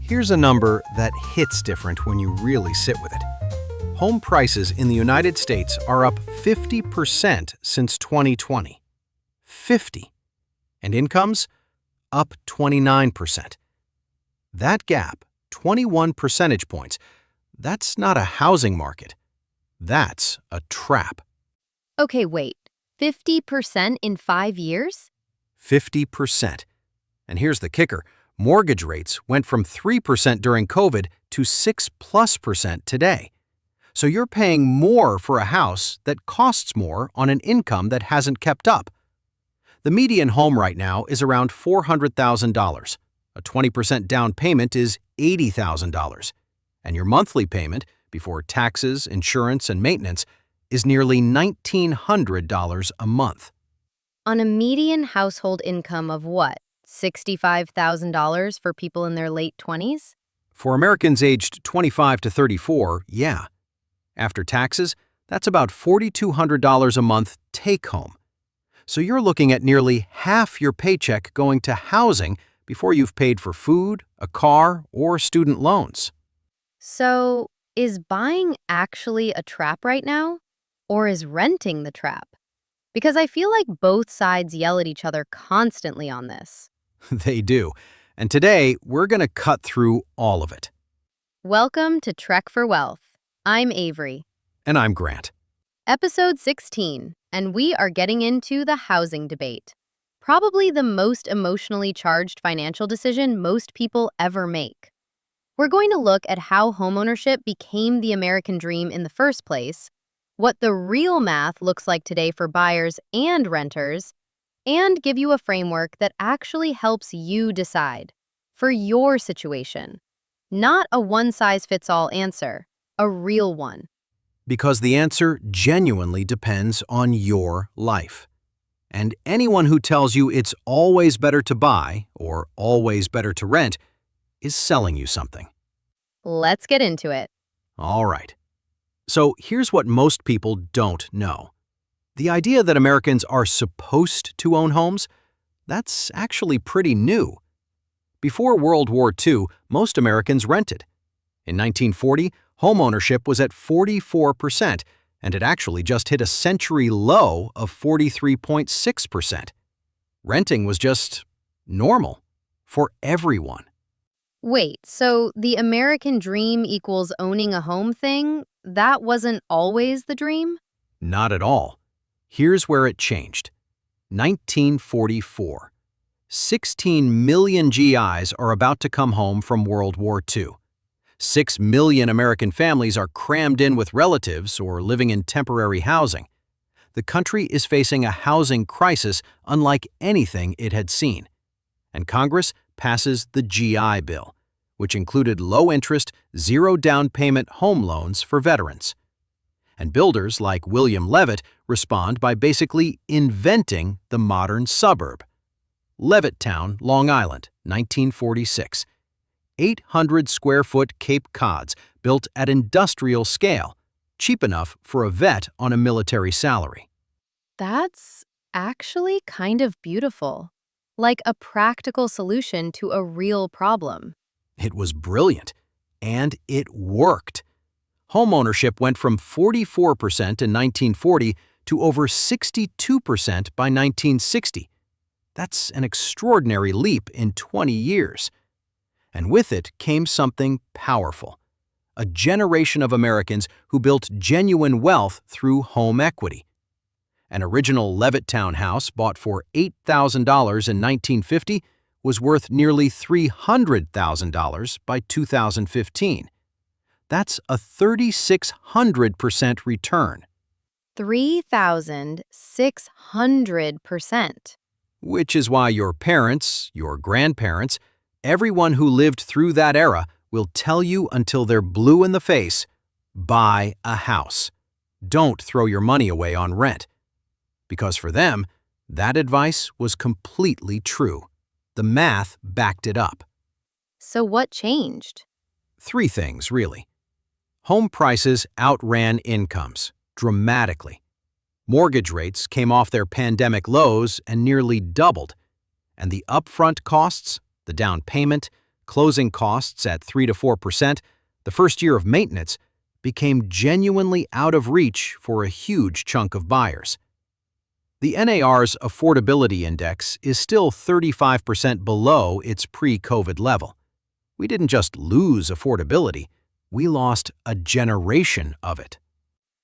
Here's a number that hits different when you really sit with it. Home prices in the United States are up 50% since 2020. 50. And incomes? Up 29%. That gap, 21 percentage points, that's not a housing market. That's a trap. Okay, wait. 50% in 5 years? 50%. And here's the kicker. Mortgage rates went from 3% during COVID to 6+% today. So you're paying more for a house that costs more on an income that hasn't kept up. The median home right now is around $400,000. A 20% down payment is $80,000. And your monthly payment, before taxes, insurance, and maintenance, is nearly $1,900 a month. On a median household income of what? $65,000 for people in their late 20s? For Americans aged 25 to 34, yeah. After taxes, that's about $4,200 a month take-home. So you're looking at nearly half your paycheck going to housing before you've paid for food, a car, or student loans. So, is buying actually a trap right now? Or is renting the trap? Because I feel like both sides yell at each other constantly on this. They do. And today, we're going to cut through all of it. Welcome to Trek4Wealth. I'm Avery. And I'm Grant. Episode 16, and we are getting into the housing debate. Probably the most emotionally charged financial decision most people ever make. We're going to look at how homeownership became the American dream in the first place, what the real math looks like today for buyers and renters, and give you a framework that actually helps you decide for your situation. Not a one-size-fits-all answer, a real one. Because the answer genuinely depends on your life. And anyone who tells you it's always better to buy or always better to rent is selling you something. Let's get into it. All right. So here's what most people don't know. The idea that Americans are supposed to own homes, that's actually pretty new. Before World War II, most Americans rented. In 1940, homeownership was at 44%, and it actually just hit a century low of 43.6%. Renting was just normal for everyone. Wait, so the American dream equals owning a home thing? That wasn't always the dream? Not at all. Here's where it changed. 1944. 16 million GIs are about to come home from World War II. 6 million American families are crammed in with relatives or living in temporary housing. The country is facing a housing crisis unlike anything it had seen. And Congress passes the GI Bill, which included low-interest, zero-down payment home loans for veterans. And builders like William Levitt respond by basically inventing the modern suburb. Levittown, Long Island, 1946. 800-square-foot Cape Cods built at industrial scale, cheap enough for a vet on a military salary. That's actually kind of beautiful. Like a practical solution to a real problem. It was brilliant, and it worked. Homeownership went from 44% in 1940 to over 62% by 1960. That's an extraordinary leap in 20 years. And with it came something powerful. A generation of Americans who built genuine wealth through home equity. An original Levittown house bought for $8,000 in 1950 was worth nearly $300,000 by 2015. That's a 3,600% return. 3,600%. Which is why your parents, your grandparents, everyone who lived through that era will tell you until they're blue in the face, buy a house. Don't throw your money away on rent. Because for them, that advice was completely true. The math backed it up. So what changed? 3 things, really. Home prices outran incomes dramatically. Mortgage rates came off their pandemic lows and nearly doubled. And the upfront costs, the down payment, closing costs at 3 to 4%, the first year of maintenance became genuinely out of reach for a huge chunk of buyers. The NAR's affordability index is still 35% below its pre-COVID level. We didn't just lose affordability, we lost a generation of it.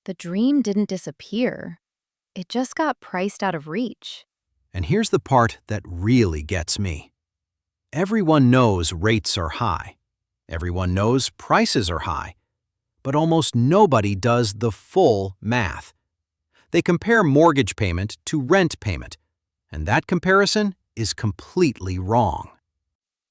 The dream didn't disappear. It just got priced out of reach. And here's the part that really gets me. Everyone knows rates are high. Everyone knows prices are high. But almost nobody does the full math. They compare mortgage payment to rent payment, and that comparison is completely wrong.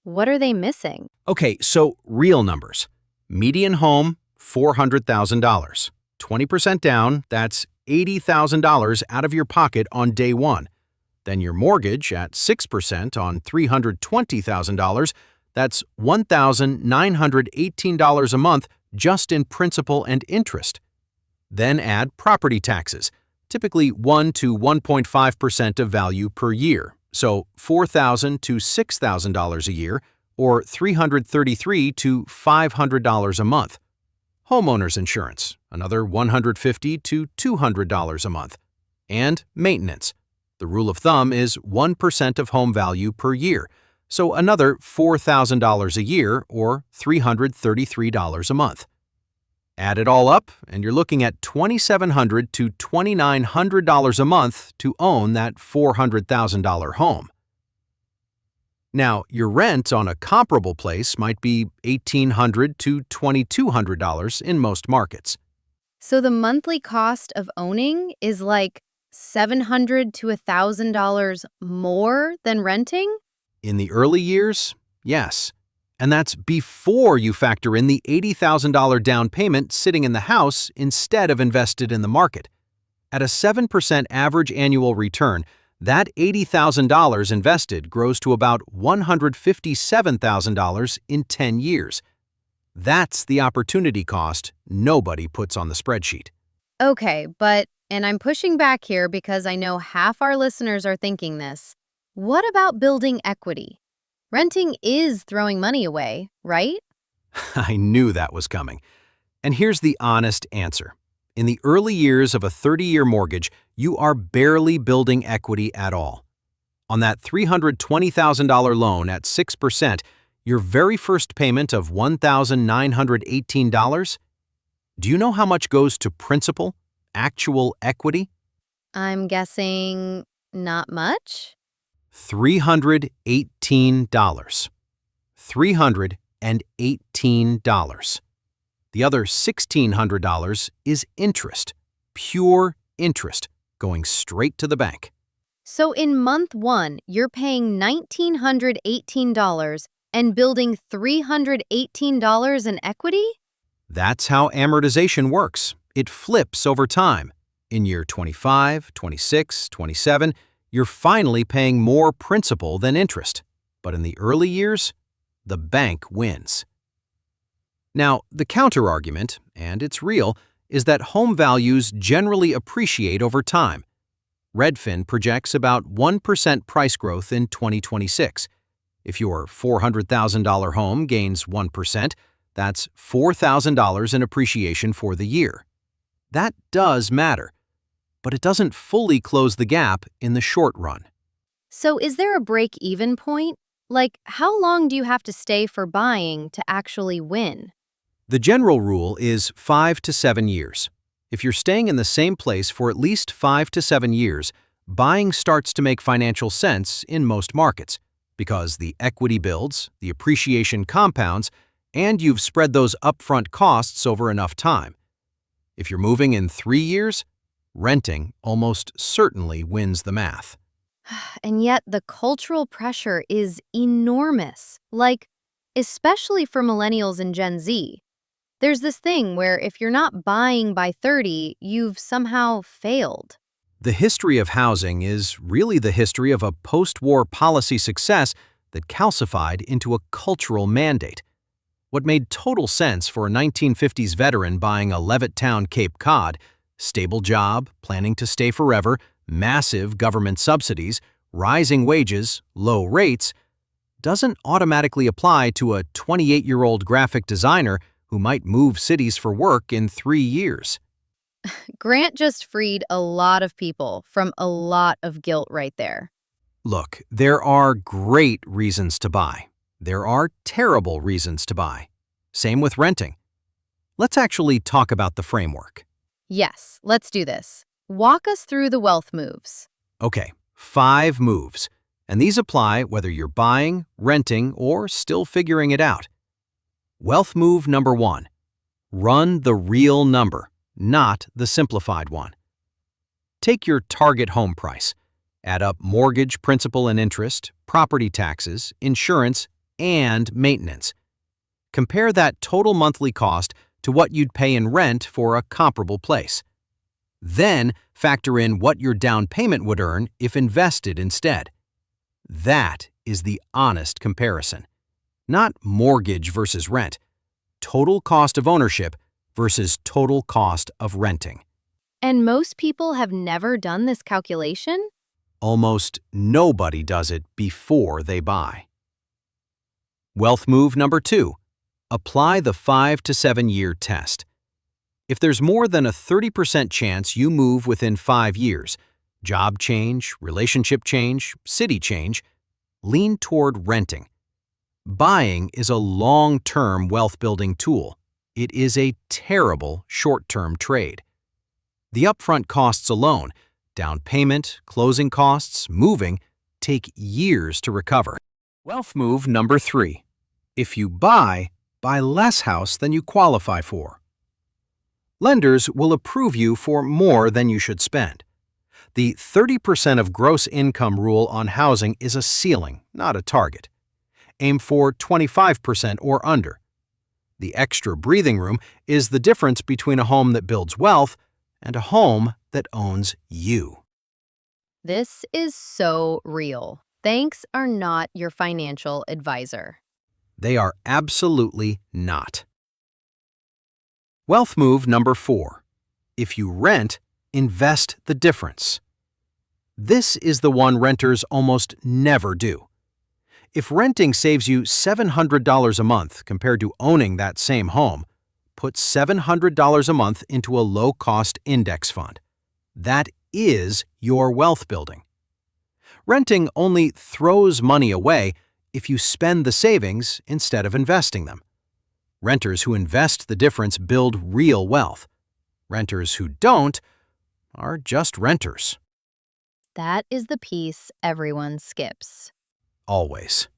What are they missing? Okay, so real numbers. Median home, $400,000. 20% down, that's $80,000 out of your pocket on day one. Then your mortgage at 6% on $320,000, that's $1,918 a month just in principal and interest. Then add property taxes, typically 1 to 1.5% of value per year, so $4,000 to $6,000 a year, or $333 to $500 a month. Homeowners insurance, another $150 to $200 a month. And maintenance. The rule of thumb is 1% of home value per year, so another $4,000 a year or $333 a month. Add it all up, and you're looking at $2,700 to $2,900 a month to own that $400,000 home. Now, your rent on a comparable place might be $1,800 to $2,200 in most markets. So the monthly cost of owning is like $700 to $1,000 more than renting? In the early years, yes. And that's before you factor in the $80,000 down payment sitting in the house instead of invested in the market. At a 7% average annual return, that $80,000 invested grows to about $157,000 in 10 years. That's the opportunity cost nobody puts on the spreadsheet. Okay, and I'm pushing back here because I know half our listeners are thinking this. What about building equity? Renting is throwing money away, right? I knew that was coming. And here's the honest answer. In the early years of a 30-year mortgage, you are barely building equity at all. On that $320,000 loan at 6%, your very first payment of $1,918, do you know how much goes to principal, actual equity? I'm guessing not much? $318. $318. The other $1,600 is interest, pure interest, going straight to the bank. So in month one, you're paying $1,918 and building $318 in equity? That's how amortization works. It flips over time. In year 25, 26, 27, you're finally paying more principal than interest. But in the early years, the bank wins. Now, the counterargument, and it's real, is that home values generally appreciate over time. Redfin projects about 1% price growth in 2026. If your $400,000 home gains 1%, that's $4,000 in appreciation for the year. That does matter, but it doesn't fully close the gap in the short run. So is there a break-even point? Like, how long do you have to stay for buying to actually win? The general rule is 5 to 7 years. If you're staying in the same place for at least 5 to 7 years, buying starts to make financial sense in most markets because the equity builds, the appreciation compounds, and you've spread those upfront costs over enough time. If you're moving in 3 years, renting almost certainly wins the math. And yet the cultural pressure is enormous, like, especially for millennials and Gen Z. There's this thing where if you're not buying by 30, you've somehow failed. The history of housing is really the history of a post-war policy success that calcified into a cultural mandate. What made total sense for a 1950s veteran buying a Levittown Cape Cod, stable job, planning to stay forever, massive government subsidies, rising wages, low rates, doesn't automatically apply to a 28-year-old graphic designer who might move cities for work in 3 years. Grant just freed a lot of people from a lot of guilt right there. Look, there are great reasons to buy. There are terrible reasons to buy. Same with renting. Let's actually talk about the framework. Yes, let's do this. Walk us through the wealth moves. Okay, 5 moves. And these apply whether you're buying, renting, or still figuring it out. Wealth move number 1. Run the real number, not the simplified one. Take your target home price. Add up mortgage, principal and interest, property taxes, insurance, and maintenance. Compare that total monthly cost to what you'd pay in rent for a comparable place. Then factor in what your down payment would earn if invested instead. That is the honest comparison. Not mortgage versus rent, total cost of ownership versus total cost of renting. And most people have never done this calculation? Almost nobody does it before they buy. Wealth move number 2. Apply the 5 to 7 year test. If there's more than a 30% chance you move within 5 years, job change, relationship change, city change, lean toward renting. Buying is a long-term wealth-building tool. It is a terrible short-term trade. The upfront costs alone, down payment, closing costs, moving, take years to recover. Wealth move number 3. If you buy less house than you qualify for. Lenders will approve you for more than you should spend. The 30% of gross income rule on housing is a ceiling, not a target. Aim for 25% or under. The extra breathing room is the difference between a home that builds wealth and a home that owns you. This is so real. Banks are not your financial advisor. They are absolutely not. Wealth move number 4. If you rent, invest the difference. This is the one renters almost never do. If renting saves you $700 a month compared to owning that same home, put $700 a month into a low-cost index fund. That is your wealth building. Renting only throws money away if you spend the savings instead of investing them. Renters who invest the difference build real wealth. Renters who don't are just renters. That is the piece everyone skips. Always.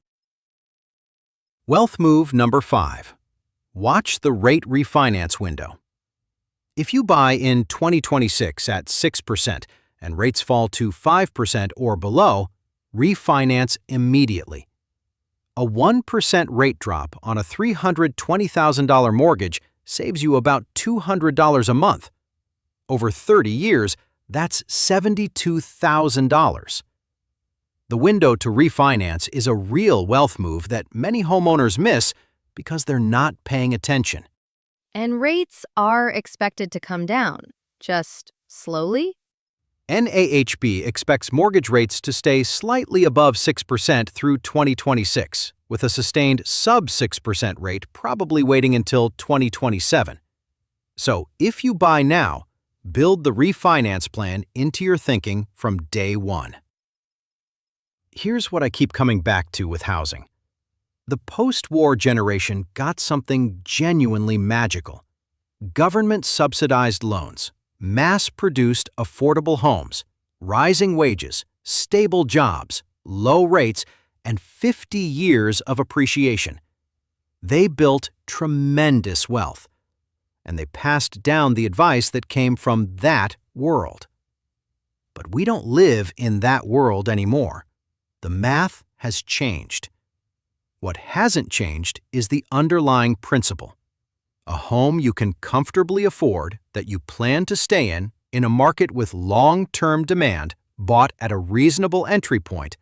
Wealth move number 5. Watch the rate refinance window. If you buy in 2026 at 6% and rates fall to 5% or below, refinance immediately. A 1% rate drop on a $320,000 mortgage saves you about $200 a month. Over 30 years, that's $72,000. The window to refinance is a real wealth move that many homeowners miss because they're not paying attention. And rates are expected to come down, just slowly? NAHB expects mortgage rates to stay slightly above 6% through 2026, with a sustained sub-6% rate probably waiting until 2027. So if you buy now, build the refinance plan into your thinking from day one. Here's what I keep coming back to with housing. The post-war generation got something genuinely magical. Government-subsidized loans, mass-produced affordable homes, rising wages, stable jobs, low rates, and 50 years of appreciation. They built tremendous wealth, and they passed down the advice that came from that world. But we don't live in that world anymore. The math has changed. What hasn't changed is the underlying principle. A home you can comfortably afford that you plan to stay in a market with long-term demand, bought at a reasonable entry point,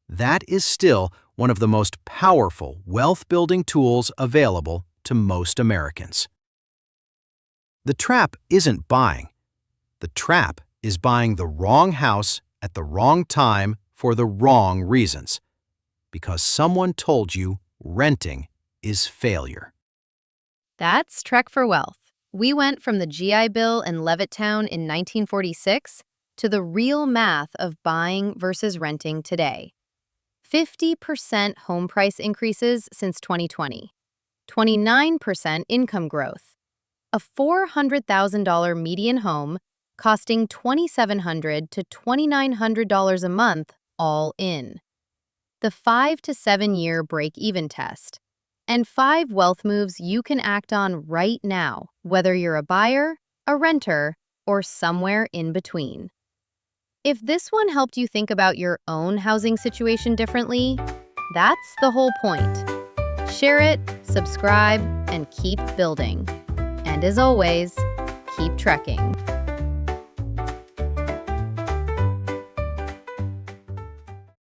that is still one of the most powerful wealth-building tools available to most Americans. The trap isn't buying. The trap is buying the wrong house at the wrong time for the wrong reasons. because someone told you renting is failure. That's Trek4Wealth. We went from the GI Bill and Levittown in 1946 to the real math of buying versus renting today. 50% home price increases since 2020, 29% income growth, a $400,000 median home costing $2,700 to $2,900 a month all in. The 5 to 7 year break-even test, and 5 wealth moves you can act on right now, whether you're a buyer, a renter, or somewhere in between. If this one helped you think about your own housing situation differently, that's the whole point. Share it, subscribe, and keep building. And as always, keep trekking.